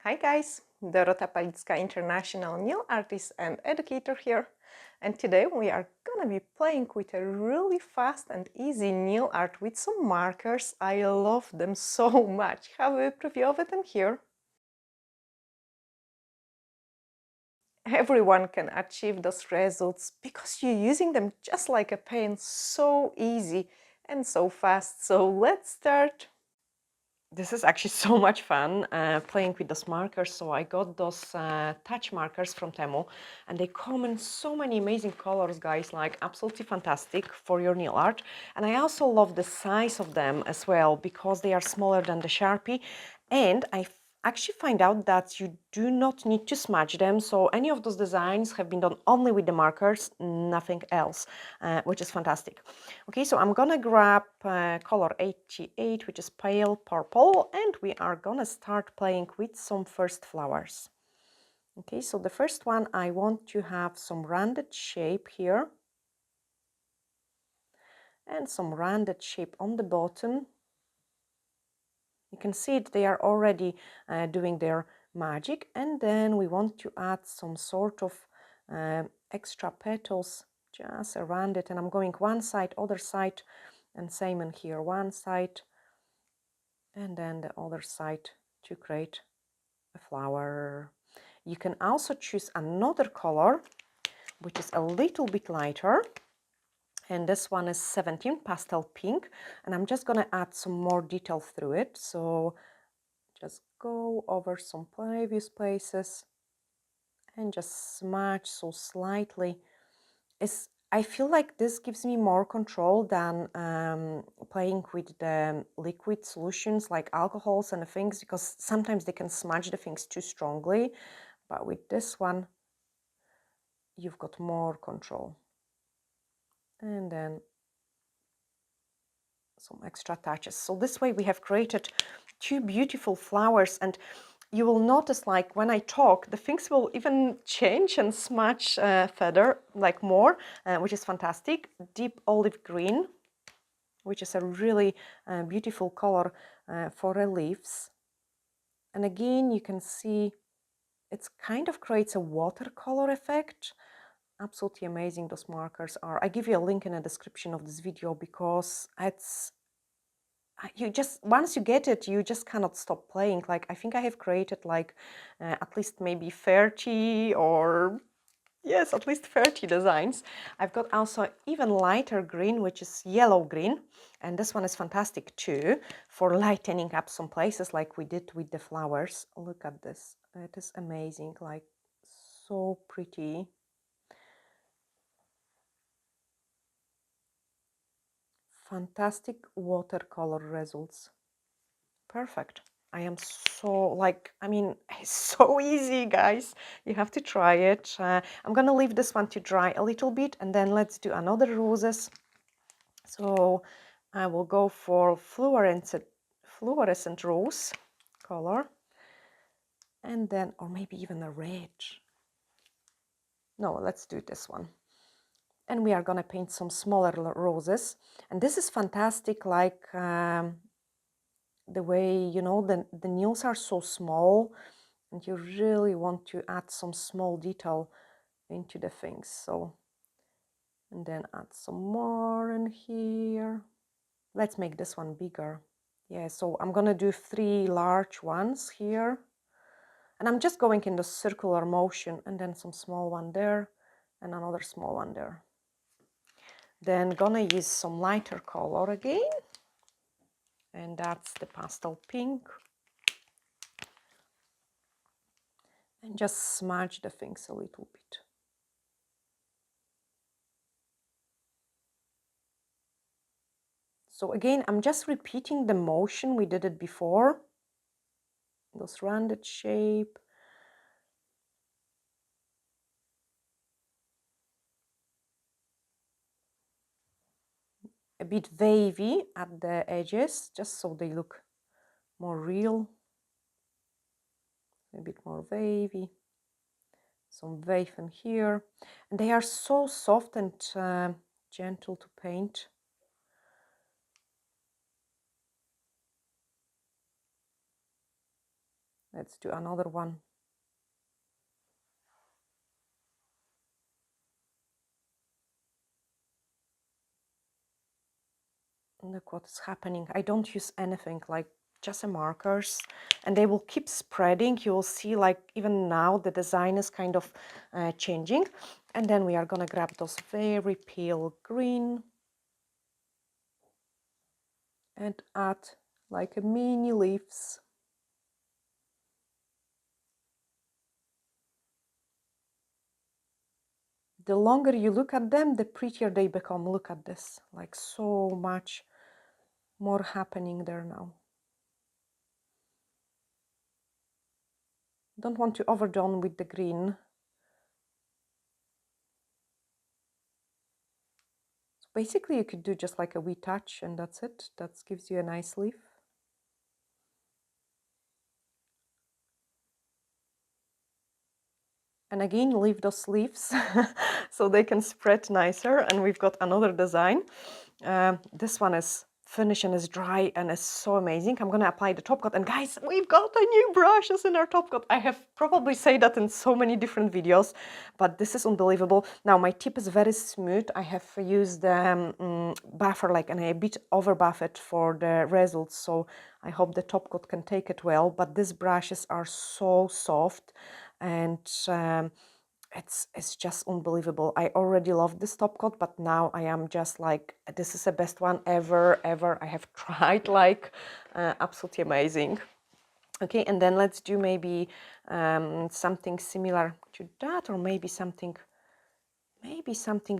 Hi guys, Dorota Palicka, international nail artist and educator here. And today we are gonna be playing with a really fast and easy nail art with some markers. I love them so much. Have a preview of them here. Everyone can achieve those results because you're using them just like a pen, so easy and so fast. So let's start. This is actually so much fun playing with those markers. So I got those touch markers from Temu, and they come in so many amazing colors, guys, like absolutely fantastic for your nail art. And I also love the size of them as well because they are smaller than the Sharpie. And I actually find out that you do not need to smudge them. So any of those designs have been done only with the markers, nothing else, which is fantastic. Okay, so I'm gonna grab color 88, which is pale purple, and we are gonna start playing with some first flowers. Okay, so the first one, I want to have some rounded shape here and some rounded shape on the bottom. You can see it, they are already doing their magic, and then we want to add some sort of extra petals just around it, and I'm going one side, other side, and same in here, one side and then the other side to create a flower. You can also choose another color which is a little bit lighter, and this one is 17 pastel pink, and I'm just gonna add some more detail through it. So just go over some previous places and just smudge so slightly. I feel like this gives me more control than playing with the liquid solutions like alcohols and things, because sometimes they can smudge the things too strongly. But with this one, you've got more control. And then some extra touches. So this way we have created two beautiful flowers, and you will notice, like when I talk, the things will even change and smudge further, like more, which is fantastic. Deep olive green, which is a really beautiful color for reliefs. And again, you can see it kind of creates a watercolor effect. Absolutely amazing those markers are. I give you a link in the description of this video because it's you just, once you get it, you just cannot stop playing. Like I think I have created like at least maybe 30 or yes, at least 30 designs. I've got also even lighter green, which is yellow green, and this one is fantastic too for lightening up some places like we did with the flowers. Look at this, it is amazing, like so pretty. Fantastic watercolor results. Perfect. I am so, like, I mean, it's so easy, guys. You have to try it. I'm gonna leave this one to dry a little bit, and then let's do another roses. So I will go for fluorescent rose color, and then, or maybe even a red. No, let's do this one. And we are gonna paint some smaller roses. And this is fantastic, like the way, you know, the nails are so small, and you really want to add some small detail into the things. So, and then add some more in here. Let's make this one bigger. Yeah, so I'm gonna do 3 large ones here, and I'm just going in the circular motion, and then some small one there and another small one there. Then gonna use some lighter color again, and that's the pastel pink, and just smudge the things a little bit. So again, I'm just repeating the motion, we did it before, those rounded shape. A bit wavy at the edges, just so they look more real. A bit more wavy. Some wave in here. And they are so soft and gentle to paint. Let's do another one. Look what's happening. I don't use anything, like just a markers, and they will keep spreading. You will see, like, even now the design is kind of changing. And then we are gonna grab those very pale green and add like a mini leaves. The longer you look at them, the prettier they become. Look at this, like so much more happening there now. Don't want to overdone with the green. So basically you could do just like a wee touch and that's it. That gives you a nice leaf. And again, leave those leaves so they can spread nicer. And we've got another design. This one is finished and is dry and is so amazing. I'm gonna apply the top coat. And guys, we've got a new brushes in our top coat. I have probably said that in so many different videos, but this is unbelievable. Now my tip is very smooth. I have used buffer, like, and a bit over buffed for the results. So I hope the top coat can take it well. But these brushes are so soft, and it's just unbelievable. I already love this top coat, but now I am just like, this is the best one ever I have tried, like absolutely amazing. Okay, and then let's do maybe something similar to that, or maybe something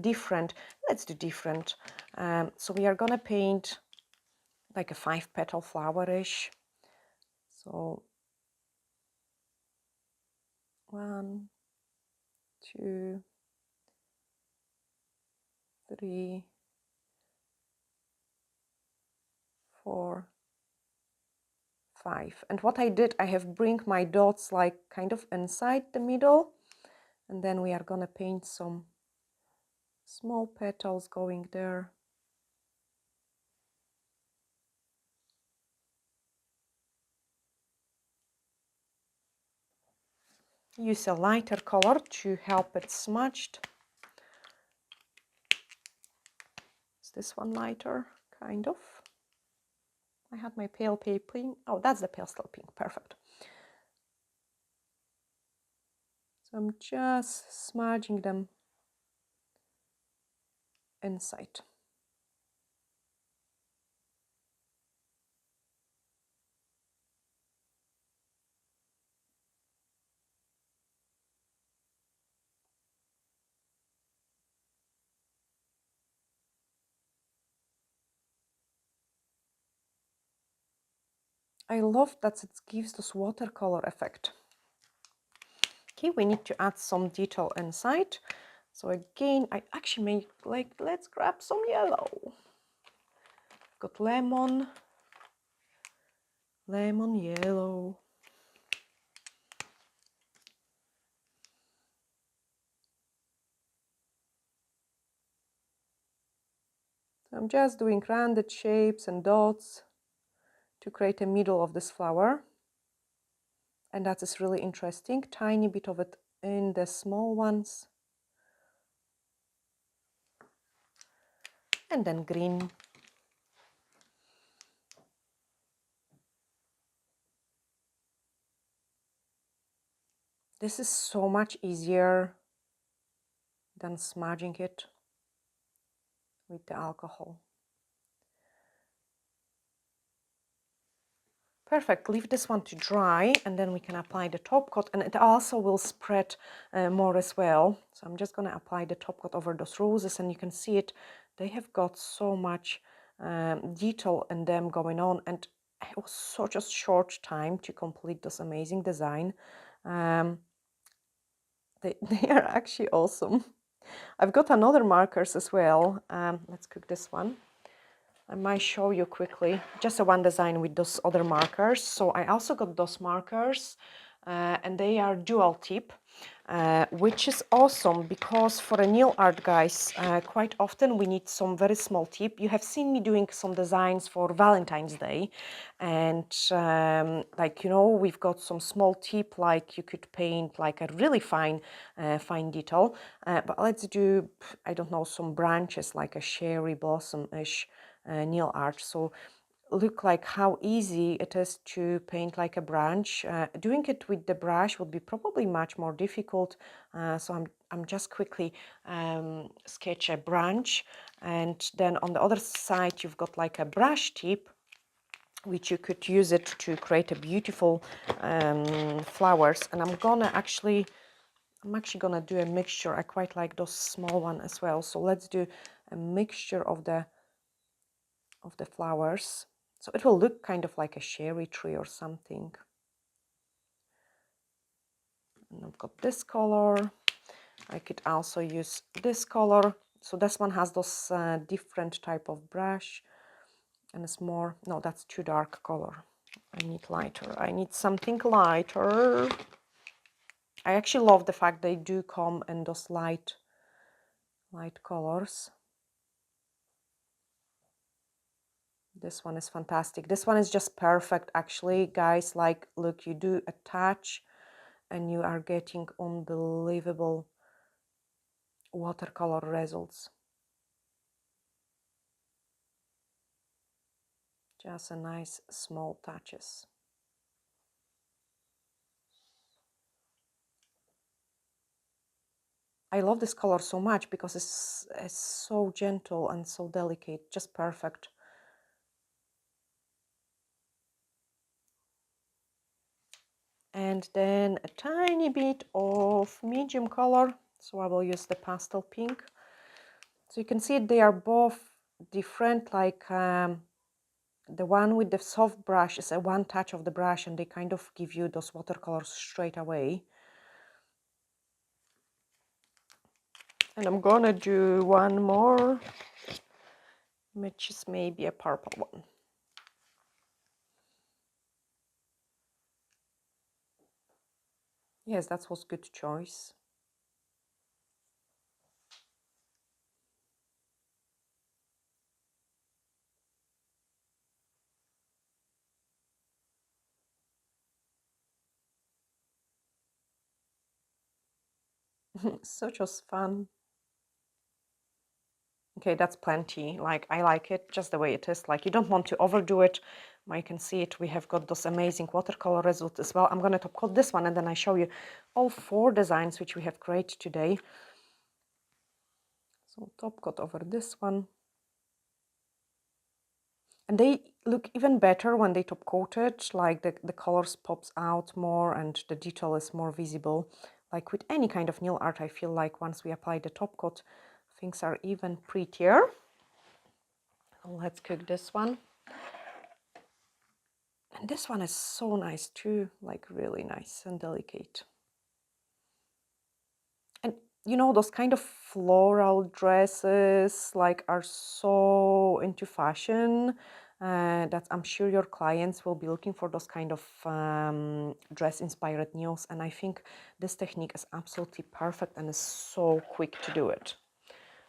different. Let's do different. So we are gonna paint like a 5-petal flowerish. So 1, 2, 3, 4, 5. And what I did, I have bring my dots like kind of inside the middle, and then we are gonna paint some small petals going there. Use a lighter color to help it smudged. Is this one lighter? Kind of. I had my pale pink. Oh, that's the pastel pink. Perfect. So I'm just smudging them inside. I love that it gives this watercolor effect. Okay, we need to add some detail inside. So again, I actually make, like, let's grab some yellow. Got lemon yellow. So I'm just doing rounded shapes and dots to create a middle of this flower. And that is really interesting. Tiny bit of it in the small ones. And then green. This is so much easier than smudging it with the alcohol. Perfect. Leave this one to dry, and then we can apply the top coat, and it also will spread more as well. So I'm just going to apply the top coat over those roses, and you can see it. They have got so much detail in them going on, and it was such a short time to complete this amazing design. They are actually awesome. I've got another markers as well. Let's cook this one. I might show you quickly just a one design with those other markers. So I also got those markers. and they are dual tip, which is awesome because for a nail art, guys, quite often we need some very small tip. You have seen me doing some designs for Valentine's Day, and like, you know, we've got some small tip, like you could paint like a really fine detail, but let's do, I don't know, some branches like a cherry blossom-ish nail art. So look like how easy it is to paint like a branch. Doing it with the brush would be probably much more difficult. So I'm just quickly sketch a branch, and then on the other side you've got like a brush tip, which you could use it to create a beautiful flowers. And I'm actually gonna do a mixture. I quite like those small one as well. So let's do a mixture of the flowers. So it will look kind of like a cherry tree or something. And I've got this color. I could also use this color. So this one has those different type of brush, and it's more, no, that's too dark color. I need lighter. I need something lighter. I actually love the fact they do come in those light colors. This one is fantastic. This one is just perfect, actually, guys. Like, look, you do a touch and you are getting unbelievable watercolor results. Just a nice small touches. I love this color so much because it's so gentle and so delicate, just perfect. And then a tiny bit of medium color, so I will use the pastel pink. So you can see they are both different, like the one with the soft brush is a one touch of the brush and they kind of give you those watercolors straight away. And I'm gonna do one more, which is maybe a purple one. Yes, that was good choice. Such was fun. Okay, that's plenty. Like, I like it just the way it is. Like, you don't want to overdo it. You can see it. We have got those amazing watercolor results as well. I'm going to top coat this one and then I show you all 4 designs which we have created today. So top coat over this one. And they look even better when they top coated, like the colors pops out more and the detail is more visible. Like with any kind of nail art, I feel like once we apply the top coat, things are even prettier. Let's cook this one. And this one is so nice too, like really nice and delicate. And you know, those kind of floral dresses like are so into fashion that I'm sure your clients will be looking for those kind of dress inspired nails. And I think this technique is absolutely perfect and is so quick to do it.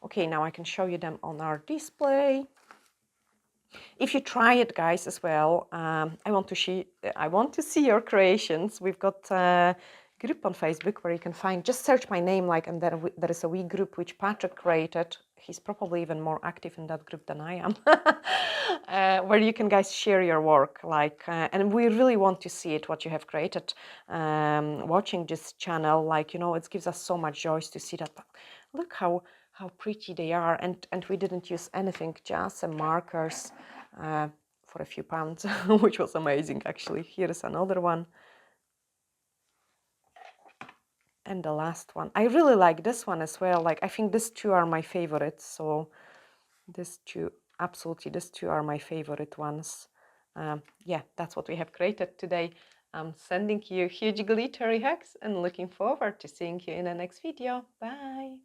Okay, now I can show you them on our display. If you try it, guys, as well, I want to see your creations. We've got a group on Facebook where you can find, just search my name, like, and there is a wee group which Patrick created. He's probably even more active in that group than I am, where you can, guys, share your work, like, and we really want to see it, what you have created. Watching this channel, like, you know, it gives us so much joy to see that. Look how pretty they are, and we didn't use anything, just some markers for a few pounds, which was amazing, actually. Here is another one. And the last one. I really like this one as well. Like, I think these 2 are my favorites. So these 2, absolutely, these 2 are my favorite ones. Yeah, that's what we have created today. I'm sending you huge glittery hugs and looking forward to seeing you in the next video. Bye!